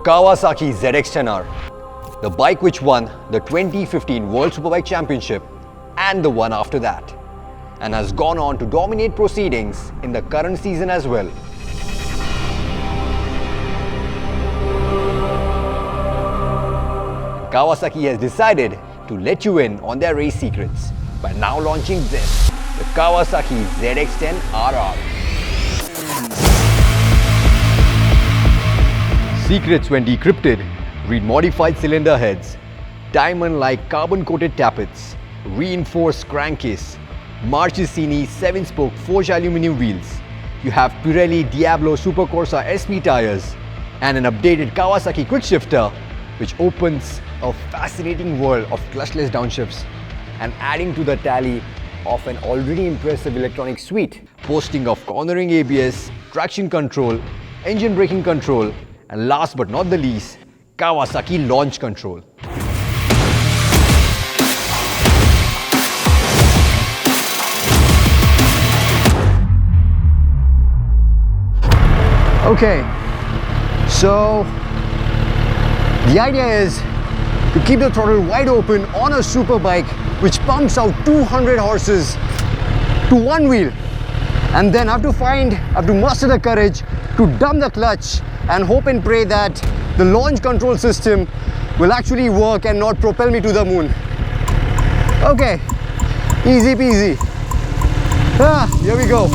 The Kawasaki ZX10R, the bike which won the 2015 World Superbike Championship and the one after that, and has gone on to dominate proceedings in the current season as well. Kawasaki has decided to let you in on their race secrets by now launching this, the Kawasaki ZX10RR. Secrets when decrypted read modified cylinder heads, diamond-like carbon-coated tappets, reinforced crankcase, Marchesini 7-spoke forged aluminum wheels. You have Pirelli Diablo Super Corsa SP tires and an updated Kawasaki quickshifter, which opens a fascinating world of clutchless downshifts and adding to the tally of an already impressive electronic suite, boasting of cornering ABS, traction control, engine braking control, and last but not the least, Kawasaki launch control. Okay, so the idea is to keep the throttle wide open on a super bike which pumps out 200 horses to one wheel, and then have to muster the courage to dump the clutch and hope and pray that the launch control system will actually work and not propel me to the moon. Okay, easy peasy. Here we go.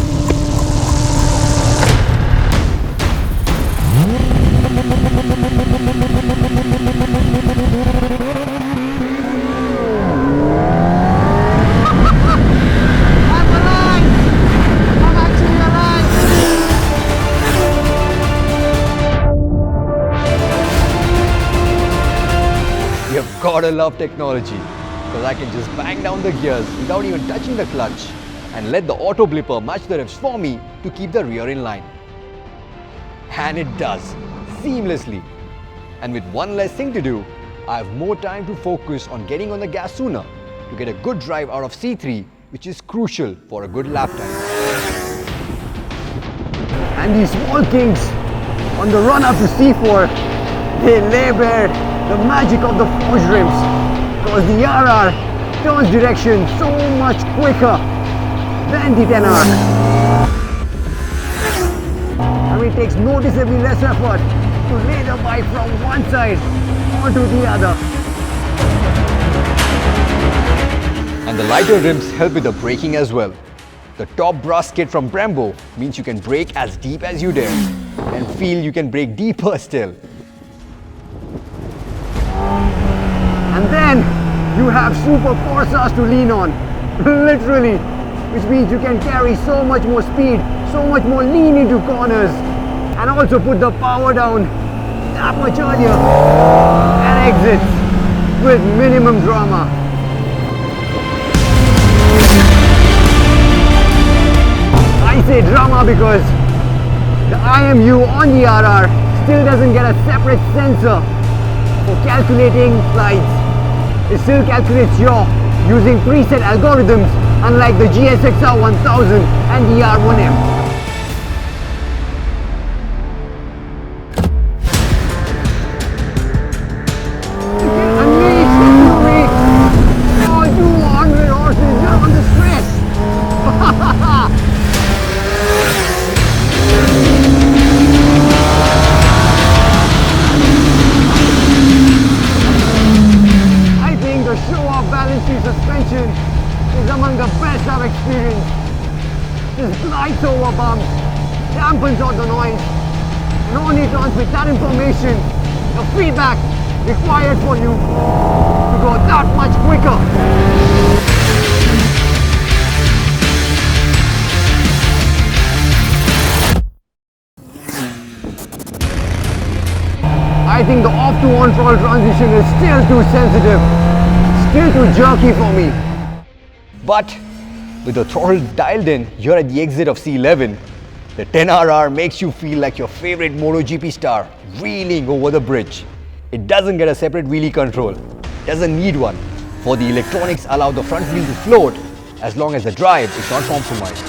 You've gotta love technology, because I can just bang down the gears without even touching the clutch and let the auto blipper match the revs for me to keep the rear in line. And it does, seamlessly. And with one less thing to do, I have more time to focus on getting on the gas sooner to get a good drive out of C3, which is crucial for a good lap time. And these small kinks on the run up to C4, they lay bare the magic of the forged rims, because the RR turns direction so much quicker than the 10R. I mean, it takes noticeably less effort to lay the bike from one side onto the other. And the lighter rims help with the braking as well. The top brass kit from Brembo means you can brake as deep as you dare and feel you can brake deeper still. And then you have super Corsas to lean on, literally, which means you can carry so much more speed, so much more lean into corners, and also put the power down that much earlier and exits with minimum drama. I say drama because the IMU on the RR still doesn't get a separate sensor for calculating slides. It still calculates yaw using preset algorithms, unlike the GSXR 1000 and the R1M. Suspension is among the best I've experienced. This glides over bumps, dampens out the noise, and only transmits that information, the feedback required for you to go that much quicker. I think the off to on throttle transition is still too sensitive. Still too jerky for me. But with the throttle dialed in here at the exit of C11, the 10RR makes you feel like your favorite MotoGP star reeling over the bridge. It doesn't get a separate wheelie control, doesn't need one, for the electronics allow the front wheel to float as long as the drive is not compromised.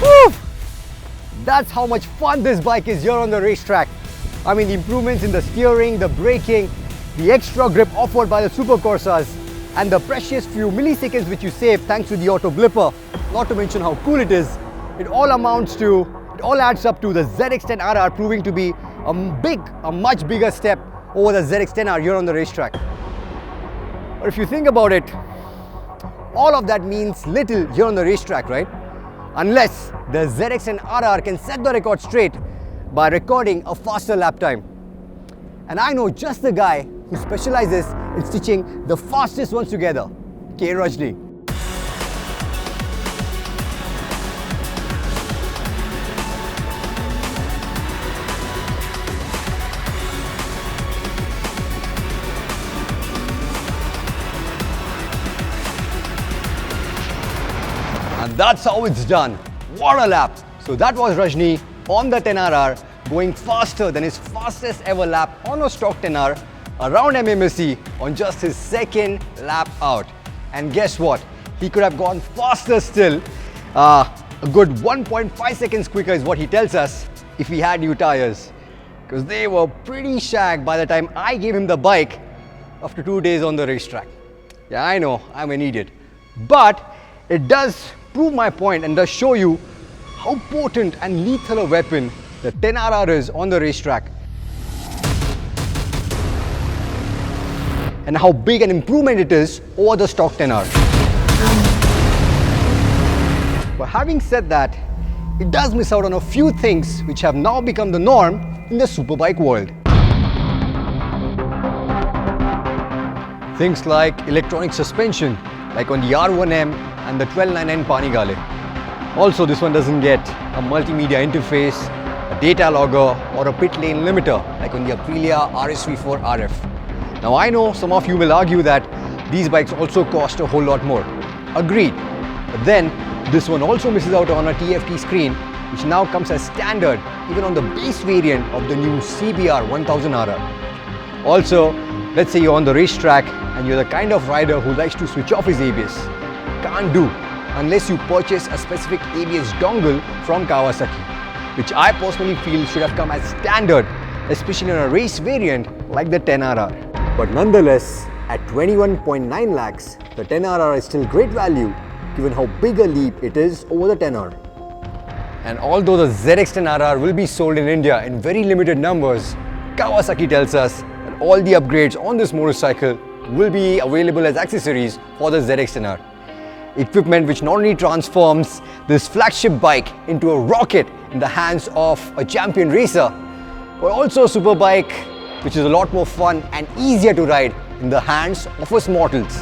Woo! That's how much fun this bike is here on the racetrack. I mean, the improvements in the steering, the braking, the extra grip offered by the Super Corsas, and the precious few milliseconds which you save thanks to the auto blipper, not to mention how cool it is, it all adds up to the ZX10RR proving to be a much bigger step over the ZX10R here on the racetrack. But if you think about it, all of that means little here on the racetrack, right? Unless the ZX10RR can set the record straight by recording a faster lap time. And I know just the guy who specializes in stitching the fastest ones together, K. Rajni. And that's how it's done. What a lap! So that was Rajni on the 10RR, going faster than his fastest ever lap on a stock 10R around MMSE on just his second lap out. And guess what? He could have gone faster still. A good 1.5 seconds quicker is what he tells us if he had new tires, because they were pretty shagged by the time I gave him the bike after 2 days on the racetrack. Yeah, I know, I'm an idiot. But it does prove my point and does show you how potent and lethal a weapon the 10RR is on the racetrack, and how big an improvement it is over the stock 10R. But having said that, it does miss out on a few things which have now become the norm in the superbike world. Things like electronic suspension, like on the R1M and the 129N Panigale. Also, this one doesn't get a multimedia interface, a data logger, or a pit lane limiter like on the Aprilia RSV4 RF. Now I know some of you will argue that these bikes also cost a whole lot more. Agreed. But then this one also misses out on a TFT screen, which now comes as standard even on the base variant of the new CBR 1000RR. Also, let's say you're on the racetrack and you're the kind of rider who likes to switch off his ABS. Can't do unless you purchase a specific ABS dongle from Kawasaki, which I personally feel should have come as standard, especially in a race variant like the 10RR. But nonetheless, at 21.9 lakhs, the 10RR is still great value given how big a leap it is over the 10R. And although the ZX10RR will be sold in India in very limited numbers, Kawasaki tells us that all the upgrades on this motorcycle will be available as accessories for the ZX10R. Equipment which not only transforms this flagship bike into a rocket in the hands of a champion racer, but also a super bike which is a lot more fun and easier to ride in the hands of us mortals.